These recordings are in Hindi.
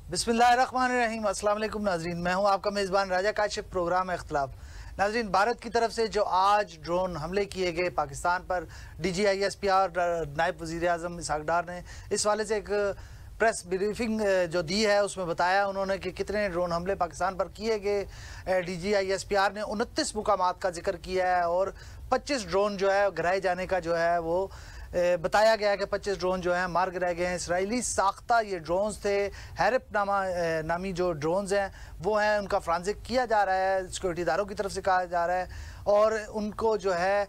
बिस्मिल्लाहिर्रहमानिर्रहीम। अस्सलाम वालेकुम नाजरीन, मैं हूं आपका मेज़बान राजा काशिफ। प्रोग्राम इख्तिलाफ। नाजरीन, भारत की तरफ से जो आज ड्रोन हमले किए गए पाकिस्तान पर, DGISPR नायब वज़ीर आज़म इसहाक़ डार ने इस वाले से एक प्रेस ब्रीफिंग जो दी है उसमें बताया उन्होंने कि कितने ड्रोन हमले पाकिस्तान पर किए गए। DGISPR ने 29 मुकामात का जिक्र किया है और 25 ड्रोन जो है गिराए जाने का जो है वो बताया गया है कि 25 ड्रोन जो हैं मार गिराए गए हैं। इसराइली साख्ता ये ड्रोन्स थे, हैरप नामी जो ड्रोन्स हैं वो हैं, उनका फ्रांसिक किया जा रहा है, सिक्योरिटी इदारों की तरफ से कहा जा रहा है और उनको जो है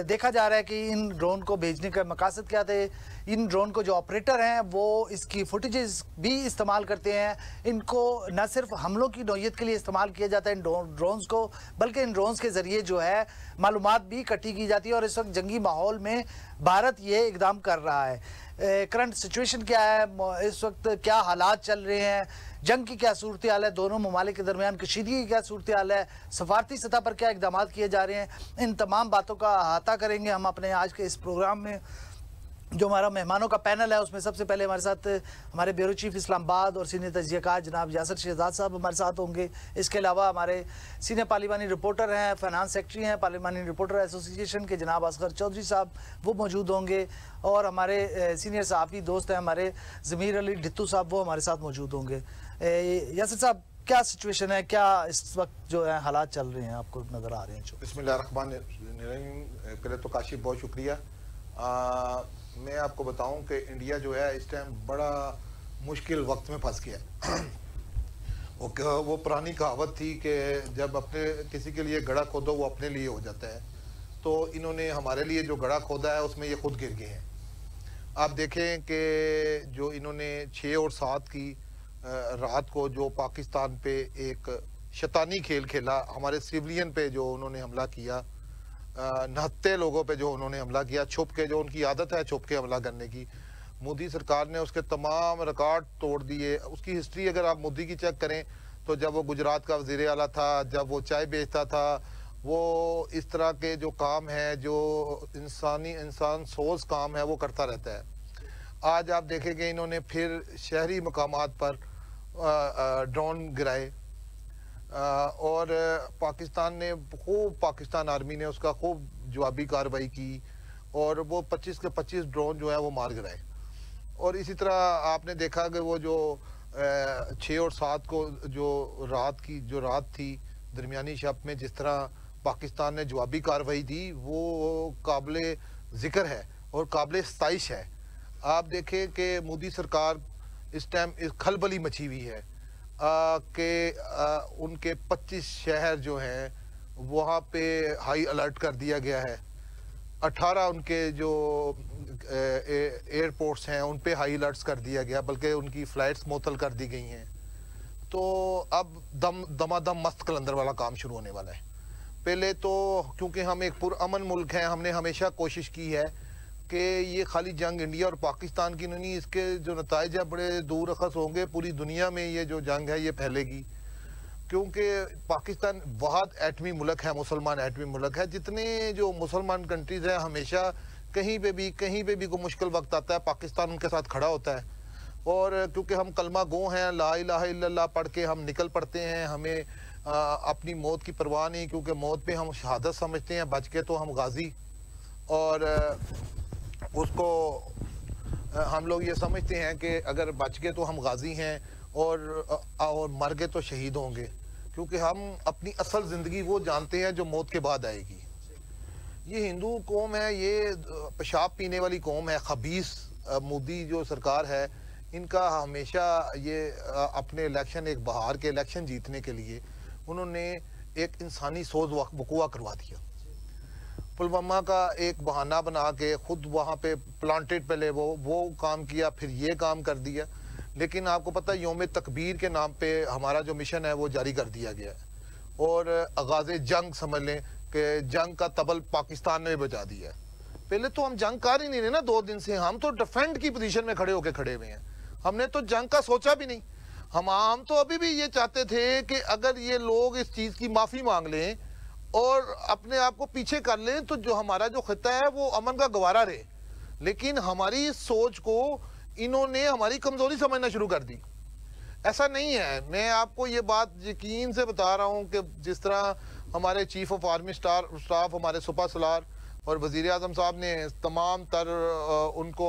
देखा जा रहा है कि इन ड्रोन को भेजने का मकसद क्या थे। इन ड्रोन को जो ऑपरेटर हैं वो इसकी फुटेजेस भी इस्तेमाल करते हैं। इनको न सिर्फ हमलों की नौयत के लिए इस्तेमाल किया जाता है इन ड्रोन्स को, बल्कि इन ड्रोन्स के ज़रिए जो है मालूमात भी इकट्ठी की जाती है और इस वक्त जंगी माहौल में भारत ये इकदाम कर रहा है। करंट सिचुएशन क्या है, इस वक्त क्या हालात चल रहे हैं, जंग की क्या सूरत हाल है, दोनों ममालिक के दरमियान कशीदगी की क्या सूरत हाल है, सफारती सतह पर क्या इकदाम किए जा रहे हैं, इन तमाम बातों का अहाता करेंगे हम अपने आज के इस प्रोग्राम में। जो हमारा मेहमानों का पैनल है उसमें सबसे पहले हमारे साथ हमारे ब्यूरो चीफ इस्लामाबाद और सीनियर तजियाकार जनाब यासर शहजाद साहब हमारे साथ होंगे। इसके अलावा हमारे सीनियर पार्लिमानी रिपोर्टर हैं, फाइनेंस सेक्रेटरी हैं पार्लिमानी रिपोर्टर एसोसिएशन के जनाब असगर चौधरी साहब, वो मौजूद होंगे और हमारे सीनियर सहाफ़ी दोस्त हैं हमारे ज़मीर अली ढित्तू साहब, वो हमारे साथ मौजूद होंगे। यासर साहब, क्या सिचुएशन है, क्या इस वक्त जो है हालात चल रहे हैं आपको नज़र आ रहे हैं? बिस्मिल्लाहिर्रहमानिर्रहीम। पहले तो काशिफ बहुत शुक्रिया। मैं आपको बताऊं कि इंडिया जो है इस टाइम बड़ा मुश्किल वक्त में फंस गया। वो पुरानी कहावत थी कि जब अपने किसी के लिए गड़ा खोदो वो अपने लिए हो जाता है, तो इन्होंने हमारे लिए जो गड़ा खोदा है उसमें ये खुद गिर गए हैं। आप देखें कि जो इन्होंने 6 और 7 की रात को जो पाकिस्तान पे एक शैतानी खेल खेला, हमारे सिविलियन पे जो उन्होंने हमला किया, 69 लोगों पे जो उन्होंने हमला किया छुप के, जो उनकी आदत है छुप के हमला करने की, मोदी सरकार ने उसके तमाम रिकॉर्ड तोड़ दिए। उसकी हिस्ट्री अगर आप मोदी की चेक करें तो जब वो गुजरात का वज़ीर आला था, जब वो चाय बेचता था, वो इस तरह के जो काम है, जो इंसान सोच काम है, वो करता रहता है। आज आप देखेंगे इन्होंने फिर शहरी मकामात पर ड्रोन गिराए और पाकिस्तान आर्मी ने उसका खूब जवाबी कार्रवाई की और वो 25 के 25 ड्रोन जो है वो मार गिराए। और इसी तरह आपने देखा कि वो जो 6 और 7 को जो रात थी दरमियानी शब में, जिस तरह पाकिस्तान ने जवाबी कार्रवाई दी, वो काबिल ज़िक्र है और काबिल सताइश है। आप देखें कि मोदी सरकार इस टाइम खलबली मची हुई है कि उनके 25 शहर जो हैं वहाँ पे हाई अलर्ट कर दिया गया है। 18 उनके जो एयरपोर्ट्स हैं उन पे हाई अलर्ट्स कर दिया गया, बल्कि उनकी फ़्लाइट्स मुअत्तल कर दी गई हैं। तो अब दमादम मस्त कलंदर वाला काम शुरू होने वाला है। पहले तो क्योंकि हम एक पुरअमन मुल्क हैं, हमने हमेशा कोशिश की है कि ये खाली जंग इंडिया और पाकिस्तान की नहीं, इसके जो नताइज है बड़े दूर अखस होंगे, पूरी दुनिया में ये जो जंग है ये फैलेगी। क्योंकि पाकिस्तान बहुत एटमी मुल्क है, मुसलमान एटमी मुल्क है। जितने जो मुसलमान कंट्रीज़ हैं हमेशा कहीं पे भी कोई मुश्किल वक्त आता है पाकिस्तान उनके साथ खड़ा होता है। और क्योंकि हम कलमा गो हैं, ला इलाहा इल्लल्लाह पढ़ के हम निकल पड़ते हैं, हमें अपनी मौत की परवाह नहीं, क्योंकि मौत पे हम शहादत समझते हैं, बच के तो हम गाजी, और उसको हम लोग ये समझते हैं कि अगर बच गए तो हम गाजी हैं और मर गए तो शहीद होंगे, क्योंकि हम अपनी असल ज़िंदगी वो जानते हैं जो मौत के बाद आएगी। ये हिंदू कौम है, ये पेशाब पीने वाली कौम है, खबीस। मोदी जो सरकार है इनका हमेशा ये अपने इलेक्शन, एक बाहर के इलेक्शन जीतने के लिए उन्होंने एक इंसानी सोच वकूआ करवा दिया। पुलवामा का एक बहाना बना के खुद वहाँ पे प्लांटेड, पहले वो काम किया, फिर ये काम कर दिया। लेकिन आपको पता है योम तकबीर के नाम पे हमारा जो मिशन है वो जारी कर दिया गया है और आगाज़ जंग समझ लें कि जंग का तबल पाकिस्तान ने बजा दिया है। पहले तो हम जंग कर ही नहीं रहे ना 2 दिन से, हम तो डिफेंड की पोजीशन में खड़े हुए हैं। हमने तो जंग का सोचा भी नहीं। हम तो अभी भी ये चाहते थे कि अगर ये लोग इस चीज़ की माफ़ी मांग लें और अपने आप को पीछे कर लें तो जो हमारा जो खिता है वो अमन का गवारा रहे। लेकिन हमारी इस सोच को इन्होंने हमारी कमज़ोरी समझना शुरू कर दी। ऐसा नहीं है। मैं आपको ये बात यकीन से बता रहा हूँ कि जिस तरह हमारे चीफ ऑफ आर्मी स्टाफ हमारे सुपा सलार और वजीर आजम साहब ने तमाम तर उनको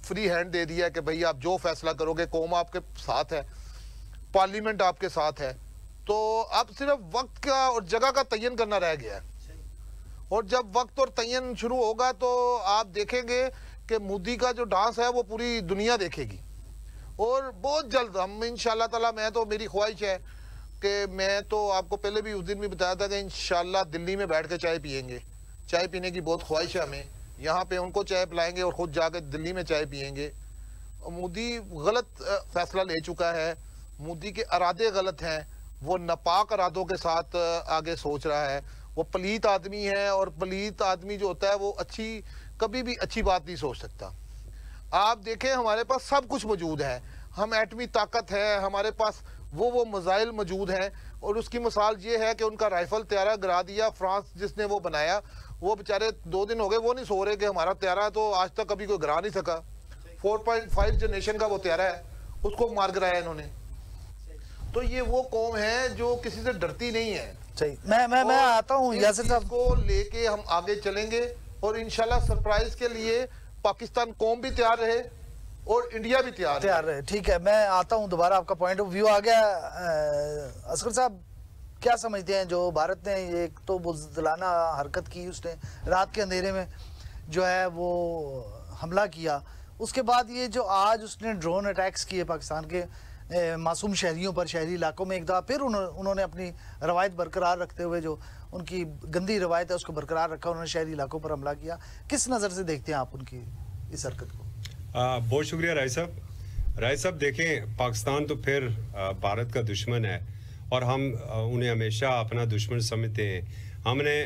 फ्री हैंड दे दिया कि भाई आप जो फैसला करोगे, कौम आपके साथ है, पार्लियामेंट आपके साथ है, तो अब सिर्फ वक्त का और जगह का तयन करना रह गया है। और जब वक्त और तयन शुरू होगा तो आप देखेंगे कि मोदी का जो डांस है वो पूरी दुनिया देखेगी। और बहुत जल्द हम इंशाल्लाह ताला, मैं तो, मेरी ख्वाहिश है कि मैं तो आपको पहले भी उस दिन भी बताया था कि इंशाल्लाह दिल्ली में बैठ के चाय पियेंगे। चाय पीने की बहुत ख्वाहिश है हमें, यहाँ पे उनको चाय पिलाएंगे और ख़ुद जाकर दिल्ली में चाय पियेंगे। मोदी गलत फैसला ले चुका है, मोदी के इरादे गलत हैं, वो नापाक इरादों के साथ आगे सोच रहा है। वो पलीत आदमी है और पलीत आदमी जो होता है वो कभी भी अच्छी बात नहीं सोच सकता। आप देखें हमारे पास सब कुछ मौजूद है, हम एटमी ताकत है, हमारे पास वो मिसाइल मौजूद हैं। और उसकी मिसाल ये है कि उनका राइफल त्यारा गिरा दिया फ्रांस जिसने वो बनाया, वो बेचारे 2 दिन हो गए वो नहीं सो रहे कि हमारा त्यारा तो आज तक कभी कोई गिरा नहीं सका। 4.5 जनरेशन का वो त्यारा है, उसको मार गिराया इन्होंने। तो ये वो कौम है जो किसी से डरती नहीं है। सही, मैं आता हूँ यासिर साहब को लेके हम आगे चलेंगे और इंशाल्लाह सरप्राइज के लिए पाकिस्तान कौम भी तैयार रहे और इंडिया भी तैयार रहे। ठीक है, मैं आता हूँ दोबारा, आपका पॉइंट ऑफ व्यू आ गया। असगर साहब क्या समझते हैं, जो भारत ने एक तो बुज़दिलाना हरकत की, उसने रात के अंधेरे में जो है वो हमला किया, उसके बाद ये जो आज उसने ड्रोन अटैक्स किए पाकिस्तान के मासूम शहरियों पर, शहरी इलाकों में, एक दफ़ा फिर उन्होंने अपनी रवायत बरकरार रखते हुए, जो उनकी गंदी रवायत है उसको बरकरार रखा, उन्होंने शहरी इलाकों पर हमला किया। किस नज़र से देखते हैं आप उनकी इस हरकत को? बहुत शुक्रिया राय साहब। राय साहब देखें, पाकिस्तान तो फिर भारत का दुश्मन है और हम उन्हें हमेशा अपना दुश्मन समझते हैं। हमने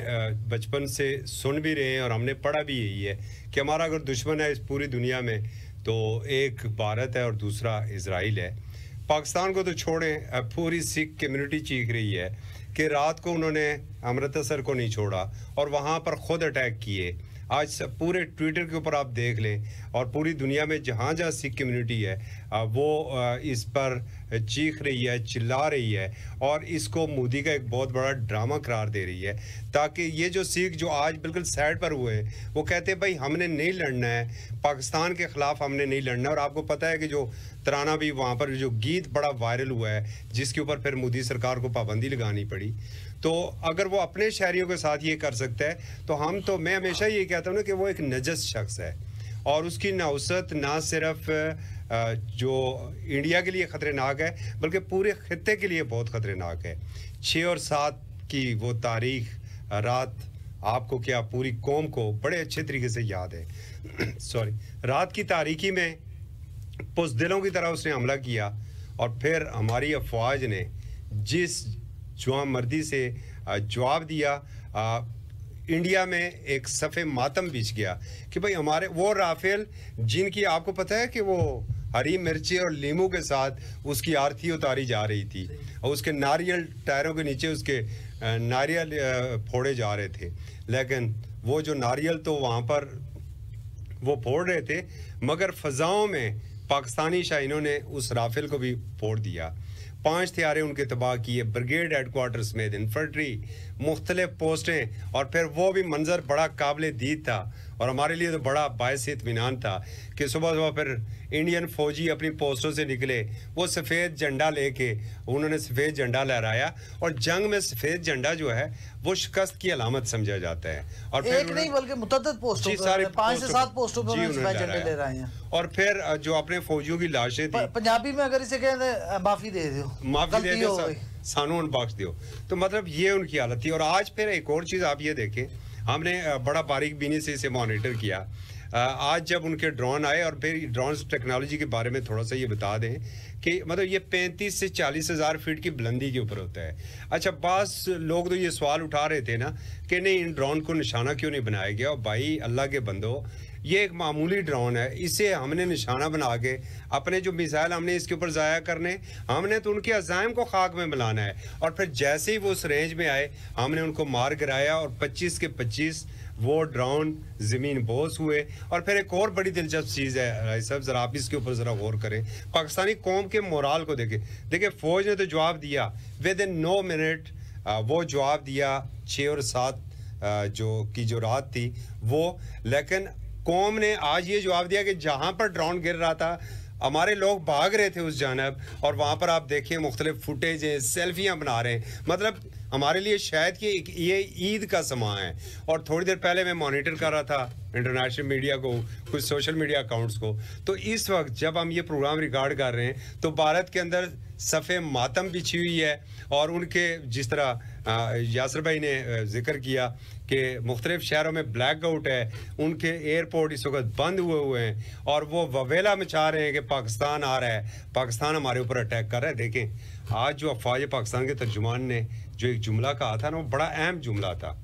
बचपन से सुन भी रहे हैं और हमने पढ़ा भी यही है कि हमारा अगर दुश्मन है इस पूरी दुनिया में तो एक भारत है और दूसरा इजराइल है। पाकिस्तान को तो छोड़ें, पूरी सिख कम्युनिटी चीख रही है कि रात को उन्होंने अमृतसर को नहीं छोड़ा और वहाँ पर ख़ुद अटैक किए। आज पूरे ट्विटर के ऊपर आप देख लें और पूरी दुनिया में जहाँ जहाँ सिख कम्युनिटी है वो इस पर चीख रही है, चिल्ला रही है और इसको मोदी का एक बहुत बड़ा ड्रामा करार दे रही है, ताकि ये जो सिख जो आज बिल्कुल साइड पर हुए हैं वो कहते हैं भाई हमने नहीं लड़ना है, पाकिस्तान के ख़िलाफ़ हमने नहीं लड़ना। और आपको पता है कि जो तराना भी वहाँ पर जो गीत बड़ा वायरल हुआ है जिसके ऊपर फिर मोदी सरकार को पाबंदी लगानी पड़ी, तो अगर वो अपने शहरियों के साथ ये कर सकता है तो मैं हमेशा ये कहता हूँ ना कि वो एक नजस शख्स है और उसकी नौसत ना सिर्फ जो इंडिया के लिए ख़तरनाक है बल्कि पूरे खित्ते के लिए बहुत ख़तरनाक है। 6 और 7 की वो तारीख रात आपको क्या पूरी कौम को बड़े अच्छे तरीके से याद है सॉरी, रात की तारीकी में पुज़दिलों की तरह उसने हमला किया और फिर हमारी अफवाज ने जिस जुआ मर्दी से जवाब दिया, इंडिया में एक सफ़े मातम बिछ गया कि भाई हमारे वो राफेल जिनकी आपको पता है कि वो हरी मिर्ची और लीमू के साथ उसकी आरती उतारी जा रही थी और उसके नारियल टायरों के नीचे उसके नारियल फोड़े जा रहे थे, लेकिन वो जो नारियल तो वहाँ पर वो फोड़ रहे थे मगर फ़ज़ाओं में पाकिस्तानी शाहीनों ने उस राफेल को भी फोड़ दिया। 5 हथियारे उनके तबाह किए, ब्रिगेड हेडक्वार्टर्स में इन्फेंट्री, मुख्तलिफ पोस्टें, और फिर वो भी मंजर बड़ा काबिल दीद था और हमारे लिए तो बड़ा बायस इत्मीनान था कि सुबह सुबह फिर इंडियन फौजी अपनी पोस्टों से निकले, वो सफ़ेद झंडा लेके उन्होंने सफ़ेद झंडा लहराया और जंग में सफ़ेद झंडा जो है वो शिकस्त की अलामत समझा जाता है। और फिर एक नहीं बल्कि मुतअद्दिद पोस्टों पर 5 से 7 पोस्टों पर सफ़ेद झंडे ले रहे हैं। और फिर जो अपने फौजियों की लाशें थी, पंजाबी में अगर इसे कहते माफ़ी दे दो, माफ़ी दे दो, सानून बख्श दो, तो मतलब ये उनकी हालत थी। और आज फिर एक और चीज़ आप ये देखें, हमने बड़ा बारीक बीनी से इसे मॉनिटर किया। आज जब उनके ड्रोन आए, और फिर ड्रोन टेक्नोलॉजी के बारे में थोड़ा सा ये बता दें कि मतलब ये 35 से 40 हज़ार फीट की बुलंदी के ऊपर होता है। अच्छा, बास लोग तो ये सवाल उठा रहे थे ना कि नहीं इन ड्रोन को निशाना क्यों नहीं बनाया गया। और भाई अल्लाह के बंदो, ये एक मामूली ड्रोन है, इसे हमने निशाना बना के अपने जो मिसाइल हमने इसके ऊपर ज़ाया करने, हमने तो उनके अज़ाइम को खाक में मिलाना है। और फिर जैसे ही वो उस रेंज में आए हमने उनको मार गिराया और 25 के 25 वो ड्रोन ज़मीन बोस हुए। और फिर एक और बड़ी दिलचस्प चीज़ है राय साहब, ज़रा आप इसके ऊपर ज़रा गौर करें, पाकिस्तानी कौम के मोराल को देखें। देखिए फ़ौज ने तो जवाब दिया विद इन 9 मिनट, वो जवाब दिया 6 और 7 जो रात थी वो। लेकिन कौम ने आज ये जवाब दिया कि जहाँ पर ड्रोन गिर रहा था हमारे लोग भाग रहे थे उस जानब, और वहाँ पर आप देखें मुख्तलिफ फुटेज हैं, सेल्फियाँ बना रहे हैं। मतलब हमारे लिए शायद कि ये ईद का समा है। और थोड़ी देर पहले मैं मॉनिटर कर रहा था इंटरनेशनल मीडिया को, कुछ सोशल मीडिया अकाउंट्स को, तो इस वक्त जब हम ये प्रोग्राम रिकॉर्ड कर रहे हैं तो भारत के अंदर सफ़े मातम बिछी हुई है। और उनके जिस तरह यासर भाई ने जिक्र किया कि मुख्तलिफ शहरों में ब्लैक आउट है, उनके एयरपोर्ट इस वक्त बंद हुए हैं और वो ववेला मचा रहे हैं कि पाकिस्तान आ रहा है, पाकिस्तान हमारे ऊपर अटैक कर रहा है। देखें आज जो अफवाज पाकिस्तान के तर्जुमान ने जो एक जुमला कहा था ना, वो बड़ा अहम जुमला था।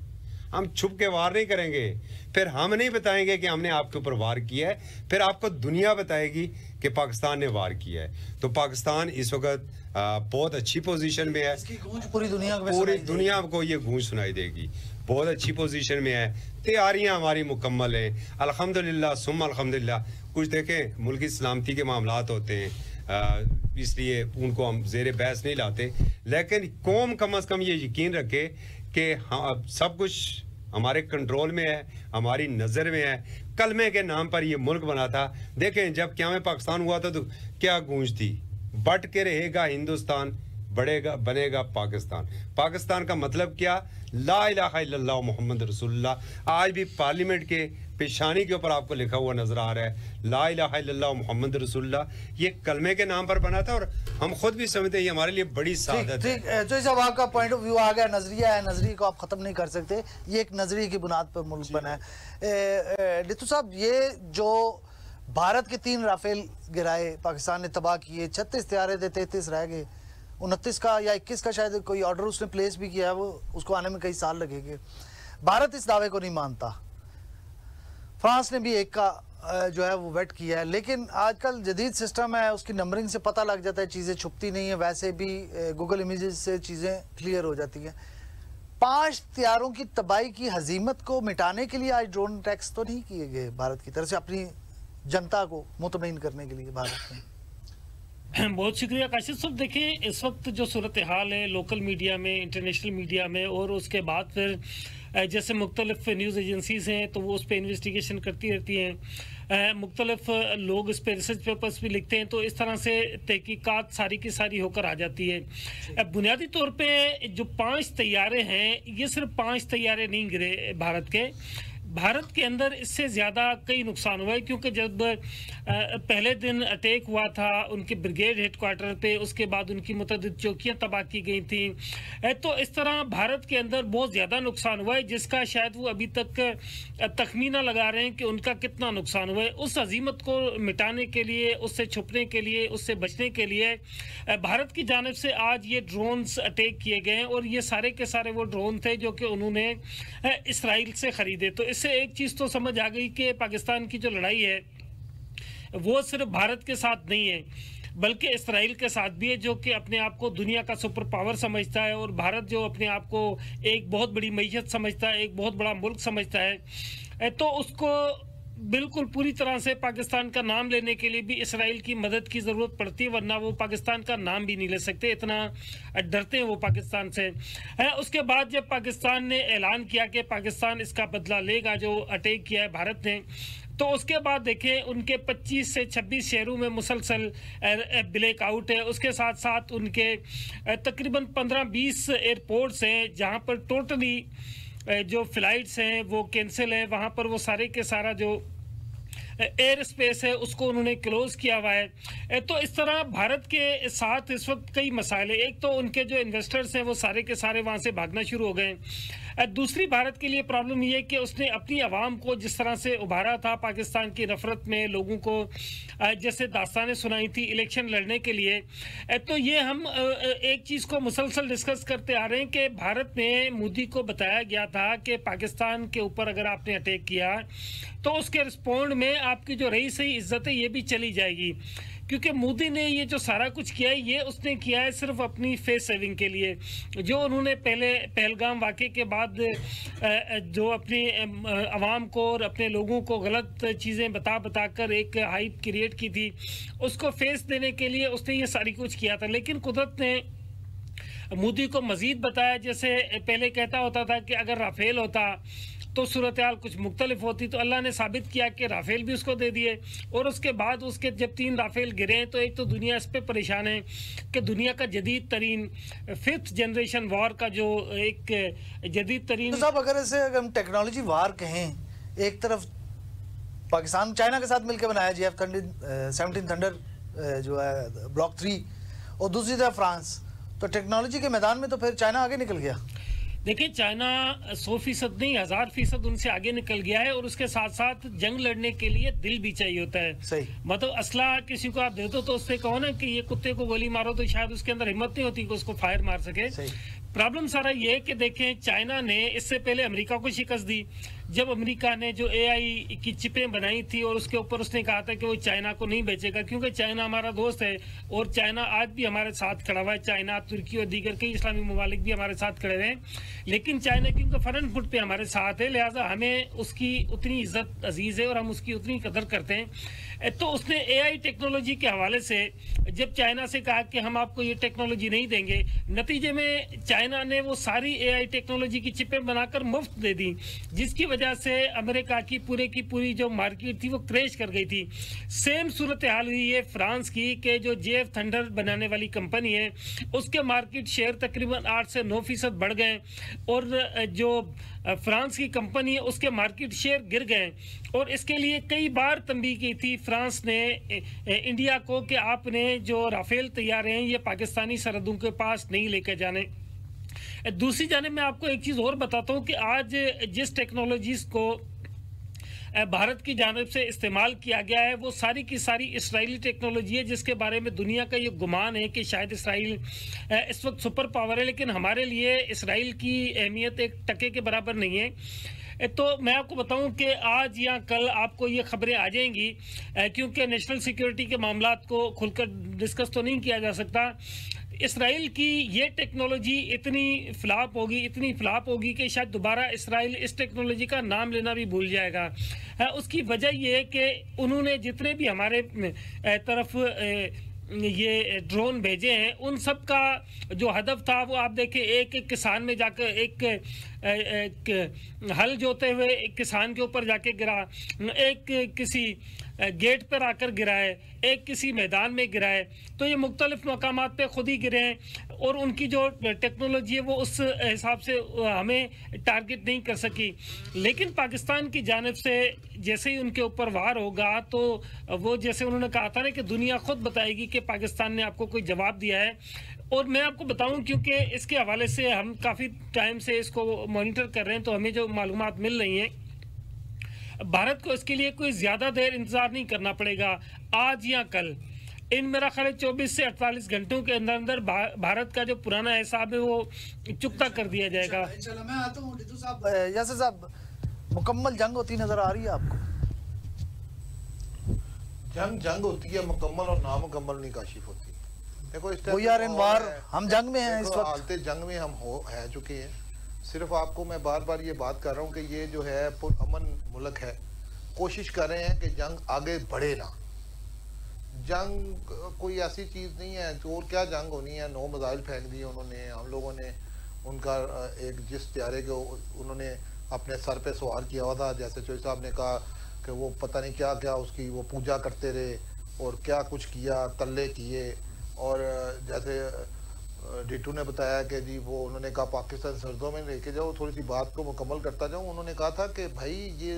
हम छुप के वार नहीं करेंगे, फिर हम नहीं बताएंगे कि हमने आपके ऊपर वार किया है, फिर आपको दुनिया बताएगी कि पाकिस्तान ने वार किया है। तो पाकिस्तान इस वक्त बहुत अच्छी पोजीशन में है, पूरी दुनिया को ये गूंज सुनाई देगी, बहुत अच्छी पोजीशन में है। तैयारियां हमारी मुकम्मल हैं अल्हम्दुलिल्लाह सुम्मा अल्हम्दुलिल्लाह। कुछ देखें मुल्की सलामती के मामलात होते हैं, इसलिए उनको हम ज़ेरे बहस नहीं लाते, लेकिन कौम कम अज़ कम ये यकीन रखे कि हाँ सब कुछ हमारे कंट्रोल में है, हमारी नज़र में है। कलमे के नाम पर ये मुल्क बना था। देखें जब क़याम पाकिस्तान हुआ था तो क्या गूंज थी, बट के रहेगा हिंदुस्तान, बढ़ेगा बनेगा पाकिस्तान। पाकिस्तान का मतलब क्या, ला इलाहा इल्लल्लाह मोहम्मद रसूलुल्लाह। आज भी पार्लियामेंट के पेशानी के ऊपर आपको लिखा हुआ नजर आ रहा है ला इलाहा इल्लल्लाह मोहम्मद रसूलुल्लाह। ये कलमे के नाम पर बना था और हम खुद भी समझते हैं ये हमारे लिए बड़ी सादत है। ठीक, जो जब आपका पॉइंट ऑफ व्यू आ गया, नजरिया है, नजरिए को आप खत्म नहीं कर सकते, ये एक नजरिए की बुनियाद पर मुल्क बना है। डिटू साहब, ये जो भारत के 3 राफेल गिराए, पाकिस्तान ने तबाह किए, 36 तैयारे थे, 33 रह गए, 29 का या 21 का शायद कोई ऑर्डर उसने प्लेस भी किया है, वो उसको आने में कई साल लगेंगे। भारत इस दावे को नहीं मानता, फ्रांस ने भी एक का जो है वो वेट किया है, लेकिन आजकल जदीद सिस्टम है, उसकी नंबरिंग से पता लग जाता है, चीज़ें छुपती नहीं है, वैसे भी गूगल इमेजेस से चीज़ें क्लियर हो जाती हैं। 5 तैयारों की तबाही की हजीमत को मिटाने के लिए आज ड्रोन अटैक्स तो नहीं किए गए भारत की तरफ से, अपनी जनता को मुतमईन करने के लिए भारत में। बहुत शुक्रिया काशिफ साहब। देखिए इस वक्त जो सूरत हाल है लोकल मीडिया में, इंटरनेशनल मीडिया में, और उसके बाद फिर जैसे मुख्तलिफ न्यूज़ एजेंसीज़ हैं तो वो उस पर इन्वेस्टिगेशन करती रहती हैं, मुख्तलिफ लोग इस पर रिसर्च पेपर्स भी लिखते हैं, तो इस तरह से तहकीकात सारी की सारी होकर आ जाती है। बुनियादी तौर पे जो 5 तैयारे हैं, ये सिर्फ 5 तैयारे नहीं गिरे भारत के, भारत के अंदर इससे ज़्यादा कई नुकसान हुआ है, क्योंकि जब पहले दिन अटैक हुआ था उनके ब्रिगेड हेडक्वार्टर पे, उसके बाद उनकी मुतअद्दिद चौकियाँ तबाह की गई थी, तो इस तरह भारत के अंदर बहुत ज़्यादा नुकसान हुआ है, जिसका शायद वो अभी तक तखमीना लगा रहे हैं कि उनका कितना नुकसान हुआ है। उस अजीमत को मिटाने के लिए, उससे छुपने के लिए, उससे बचने के लिए भारत की जानिब से आज ये ड्रोन्स अटैक किए गए हैं, और ये सारे के सारे वो ड्रोन थे जो कि उन्होंने इसराइल से ख़रीदे। तो इससे एक चीज़ तो समझ आ गई कि पाकिस्तान की जो लड़ाई है वो सिर्फ भारत के साथ नहीं है बल्कि इसराइल के साथ भी है, जो कि अपने आप को दुनिया का सुपर पावर समझता है, और भारत जो अपने आप को एक बहुत बड़ी मैयत समझता है, एक बहुत बड़ा मुल्क समझता है, तो उसको बिल्कुल पूरी तरह से पाकिस्तान का नाम लेने के लिए भी इसराइल की मदद की ज़रूरत पड़ती है, वरना वो पाकिस्तान का नाम भी नहीं ले सकते, इतना डरते हैं वो पाकिस्तान से। उसके बाद जब पाकिस्तान ने ऐलान किया कि पाकिस्तान इसका बदला लेगा जो अटैक किया है भारत ने, तो उसके बाद देखें उनके 25 से 26 शहरों में मुसलसल ब्लैक आउट है। उसके साथ साथ उनके तकरीबन 15-20 एयरपोर्ट्स हैं जहाँ पर टोटली जो फ़्लाइट्स हैं वो कैंसिल है, वहाँ पर वो सारे के सारा जो एयर स्पेस है उसको उन्होंने क्लोज़ किया हुआ है। तो इस तरह भारत के साथ इस वक्त कई मसाइल हैं। एक तो उनके जो इन्वेस्टर्स हैं वो सारे के सारे वहाँ से भागना शुरू हो गए। दूसरी भारत के लिए प्रॉब्लम ये है कि उसने अपनी आवाम को जिस तरह से उभारा था पाकिस्तान की नफरत में, लोगों को जैसे दास्तानें सुनाई थी इलेक्शन लड़ने के लिए, तो ये हम एक चीज़ को मुसलसल डिस्कस करते आ रहे हैं कि भारत में मोदी को बताया गया था कि पाकिस्तान के ऊपर अगर आपने अटैक किया तो उसके रिस्पॉन्ड में आपकी जो रही सही इज्जत है ये भी चली जाएगी। क्योंकि मोदी ने ये जो सारा कुछ किया है ये उसने किया है सिर्फ अपनी फेस सेविंग के लिए। जो उन्होंने पहले पहलगाम वाक़े के बाद जो अपनी आवाम को और अपने लोगों को गलत चीज़ें बता कर एक हाइप क्रिएट की थी, उसको फेस देने के लिए उसने ये सारी कुछ किया था। लेकिन कुदरत ने मोदी को मज़ीद बताया, जैसे पहले कहता होता था कि अगर राफेल होता तो सूरत हाल कुछ मुख्तलिफ होती, तो अल्लाह ने साबित किया कि राफेल भी उसको दे दिए। और उसके बाद उसके जब 3 राफेल गिरे हैं तो एक तो दुनिया इस पर परेशान है कि दुनिया का जदीद तरीन 5th जनरेशन वॉर का जो एक जदीद तरीन। तो साहब अगर ऐसे अगर हम टेक्नोलॉजी वार कहें, एक तरफ पाकिस्तान चाइना के साथ मिलकर बनाया GF-17 थंडर जो है ब्लॉक 3, और दूसरी तरफ फ्रांस, तो टेक्नोलॉजी के मैदान में तो फिर चाइना आगे निकल गया। देखिए चाइना 100% नहीं 1000% उनसे आगे निकल गया है, और उसके साथ साथ जंग लड़ने के लिए दिल भी चाहिए होता है। सही, मतलब असला किसी को आप दे दो तो उससे कहो ना कि ये कुत्ते को गोली मारो, तो शायद उसके अंदर हिम्मत नहीं होती कि उसको फायर मार सके। प्रॉब्लम सारा ये है कि देखें चाइना ने इससे पहले अमेरिका को शिकस्त दी। जब अमेरिका ने जो AI की चिपें बनाई थी और उसके ऊपर उसने कहा था कि वो चाइना को नहीं बेचेगा, क्योंकि चाइना हमारा दोस्त है और चाइना आज भी हमारे साथ खड़ा हुआ है। चाइना, तुर्की और दीगर कई इस्लामी ममालिक भी हमारे साथ खड़े हुए हैं, लेकिन चाइना क्योंकि फ्रंट फुट पे हमारे साथ है, लिहाजा हमें उसकी उतनी इज्जत अजीज़ है और हम उसकी उतनी कदर करते हैं। तो उसने AI टेक्नोलॉजी के हवाले से जब चाइना से कहा कि हम आपको ये टेक्नोलॉजी नहीं देंगे, नतीजे में चाइना ने वो सारी AI टेक्नोलॉजी की चिपें बनाकर मुफ्त दे दी, जिसकी वजह से अमेरिका की पूरी जो मार्केट थी वो क्रैश कर गई थी। सेम सूरत हाल हुई है फ्रांस की कि जो JF थंडर बनाने वाली कंपनी है उसके मार्केट शेयर तकरीबन 8 से 9% बढ़ गए, और जो फ्रांस की कंपनी है उसके मार्केट शेयर गिर गए। और इसके लिए कई बार तंबीह की थी फ्रांस ने इंडिया को कि आपने जो राफेल तैयार हैं ये पाकिस्तानी सरहदों के पास नहीं लेकर जाने। दूसरी जाने मैं आपको एक चीज़ और बताता हूँ कि आज जिस टेक्नोलॉजीज़ को भारत की जानिब से इस्तेमाल किया गया है वो सारी की सारी इसराइली टेक्नोलॉजी है, जिसके बारे में दुनिया का ये गुमान है कि शायद इसराइल इस वक्त सुपर पावर है, लेकिन हमारे लिए इसराइल की अहमियत एक टके के बराबर नहीं है। तो मैं आपको बताऊं कि आज या कल आपको ये खबरें आ जाएंगी, क्योंकि नेशनल सिक्योरिटी के मामलात को खुलकर डिस्कस तो नहीं किया जा सकता। इसराइल की ये टेक्नोलॉजी इतनी फ्लॉप होगी कि शायद दोबारा इसराइल इस टेक्नोलॉजी का नाम लेना भी भूल जाएगा। उसकी वजह ये है कि उन्होंने जितने भी हमारे तरफ ये ड्रोन भेजे हैं उन सब का जो हदफ था वो आप देखें, एक किसान में जाकर एक हल जोते हुए एक किसान के ऊपर जाके गिरा, एक किसी गेट पर आकर गिरा है, एक किसी मैदान में गिरा है। तो ये मुख्तलिफ मकामात पे खुद ही गिरे हैं और उनकी जो टेक्नोलॉजी है वो उस हिसाब से हमें टारगेट नहीं कर सकी। लेकिन पाकिस्तान की जानिब से जैसे ही उनके ऊपर वार होगा तो वो जैसे उन्होंने कहा था ना कि दुनिया खुद बताएगी कि पाकिस्तान ने आपको कोई जवाब दिया है। और मैं आपको बताऊं, क्योंकि इसके हवाले से हम काफ़ी टाइम से इसको मॉनिटर कर रहे हैं, तो हमें जो मालूमात मिल रही हैं, भारत को इसके लिए कोई ज़्यादा देर इंतज़ार नहीं करना पड़ेगा। आज या कल इन मेरा ख्याल 24 से 48 घंटों के अंदर अंदर भारत का जो पुराना हिसाब है वो चुकता कर दिया जाएगा। इंशाल्लाह। मैं आता हूँ डिटू साहब, यासिर साहब, मुकम्मल जंग होती नजर आ रही है आपको? जंग होती है, मुकम्मल और नामुकम्मल नहीं काशिफ होती। देखो इस टाइम हम जंग में हैं, इस वक्त हालते जंग में हम है चुके हैं। सिर्फ आपको मैं बार बार ये बात कर रहा हूँ कि ये जो है पुरअमन मुल्क है, कोशिश कर रहे हैं कि जंग आगे बढ़े ना। जंग कोई ऐसी चीज़ नहीं है, और क्या जंग होनी है। 9 मिसाइल फेंक दिए उन्होंने, हम लोगों ने उनका एक जिस त्यारे को उन्होंने अपने सर पे सवार किया हुआ था, जैसे चौधरी साहब ने कहा कि वो पता नहीं क्या क्या उसकी वो पूजा करते रहे और क्या कुछ किया, तल्ले किए। और जैसे डिटू ने बताया कि जी वो उन्होंने कहा पाकिस्तान सरहदों में लेके जाओ। थोड़ी सी बात को मुकम्मल करता जाऊँ, उन्होंने कहा था कि भाई ये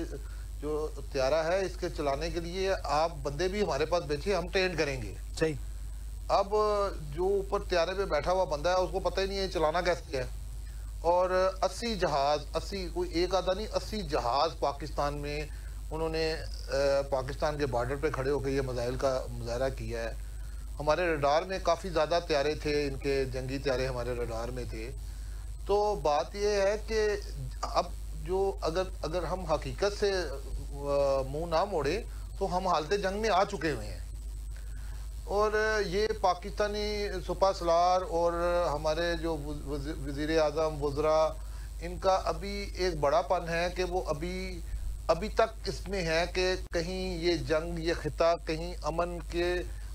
जो त्यारा है इसके चलाने के लिए आप बंदे भी हमारे पास भेजिए, हम ट्रेन करेंगे। सही। अब जो ऊपर त्यारे पे बैठा हुआ बंदा है उसको पता ही नहीं है चलाना कैसे है। और 80 जहाज, 80 कोई एक आधा नहीं, 80 जहाज पाकिस्तान में उन्होंने पाकिस्तान के बॉर्डर पे खड़े होकर ये मिसाइल का मुजाहरा किया है। हमारे रडार में काफ़ी ज़्यादा त्यारे थे, इनके जंगी त्यारे हमारे रडार में थे। तो बात यह है कि अब जो अगर हम हकीकत से मुंह ना मोड़े तो हम हालते जंग में आ चुके हुए हैं। और ये पाकिस्तानी सुपा सलार और हमारे जो वज़ीर आज़म वज़रा, इनका अभी एक बड़ापन है कि वो अभी तक इसमें है कि कहीं ये जंग, ये खिता कहीं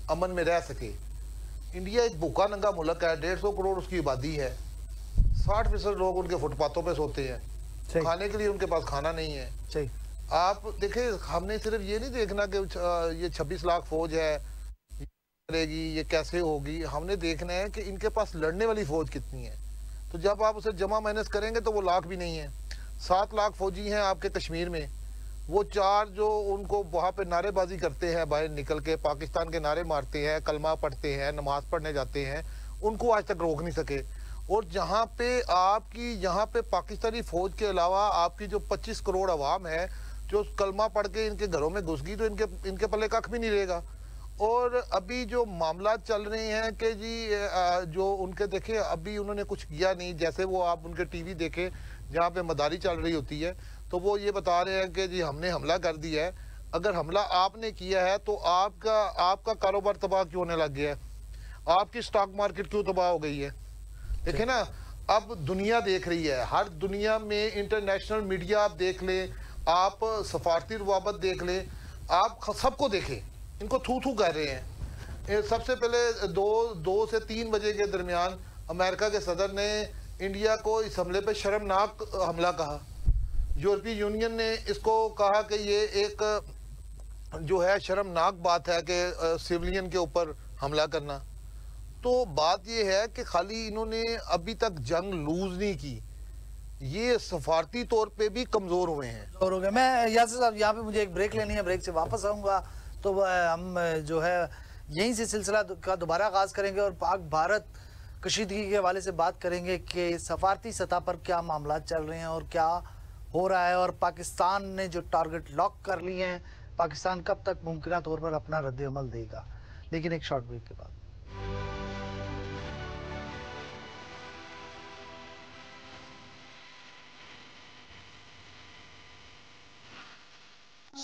अमन में रह सके। इंडिया एक भूखा नंगा मुल्क है, 150 करोड़ उसकी आबादी है, 60% लोग उनके फुटपाथों पे सोते हैं, खाने के लिए उनके पास खाना नहीं है। आप देखें, हमने सिर्फ ये नहीं देखना कि ये 26 लाख फौज है, करेगी, ये कैसे होगी, हमने देखना है कि इनके पास लड़ने वाली फौज कितनी है। तो जब आप उसे जमा माइनस करेंगे तो वो लाख भी नहीं है। 7 लाख फौजी हैं आपके कश्मीर में, वो 4 जो उनको वहाँ पे नारेबाजी करते हैं, बाहर निकल के पाकिस्तान के नारे मारते हैं, कलमा पढ़ते हैं, नमाज पढ़ने जाते हैं, उनको आज तक रोक नहीं सके। और जहाँ पे यहाँ पे पाकिस्तानी फौज के अलावा आपकी जो 25 करोड़ अवाम है जो कलमा पढ़ के इनके घरों में घुस गई, तो इनके पल्ले कख भी नहीं रहेगा। और अभी जो मामला चल रहे हैं कि जी जो उनके देखे, अभी उन्होंने कुछ किया नहीं। जैसे वो आप उनके टीवी देखे जहाँ पे मदारी चल रही होती है, तो वो ये बता रहे हैं कि जी हमने हमला कर दिया है। अगर हमला आपने किया है तो आपका कारोबार तबाह क्यों होने लग गया है, आपकी स्टॉक मार्केट क्यों तबाह हो गई है। देखे ना, अब दुनिया देख रही है, हर दुनिया में इंटरनेशनल मीडिया आप देख लें, आप सफारती रवाबत देख लें, आप सबको देखें, इनको थू थू कर रहे हैं। सबसे पहले 2 से 3 बजे के दरमियान अमेरिका के सदर ने इंडिया को इस हमले पे शर्मनाक हमला कहा। यूरोपीय यूनियन ने इसको कहा कि ये एक जो है शर्मनाक बात है कि सिविलियन के ऊपर हमला करना। तो बात ये है कि खाली इन्होंने अभी तक जंग लूज नहीं की, ये सफारती तौर पे भी कमजोर हुए हैं। और हो गया। मैं यासिर साहब यहाँ पे मुझे एक ब्रेक लेनी है, ब्रेक से वापस आऊँगा तो हम जो है यहीं से सिलसिला का दोबारा आगाज़ करेंगे और पाक भारत कशीदगी के हवाले से बात करेंगे कि सफारती सतह पर क्या मामला चल रहे हैं और क्या हो रहा है, और पाकिस्तान ने जो टारगेट लॉक कर लिए हैं, पाकिस्तान कब तक मुमकिन तौर पर अपना रद्द अमल देगा। लेकिन एक शॉर्ट ब्रेक के बाद।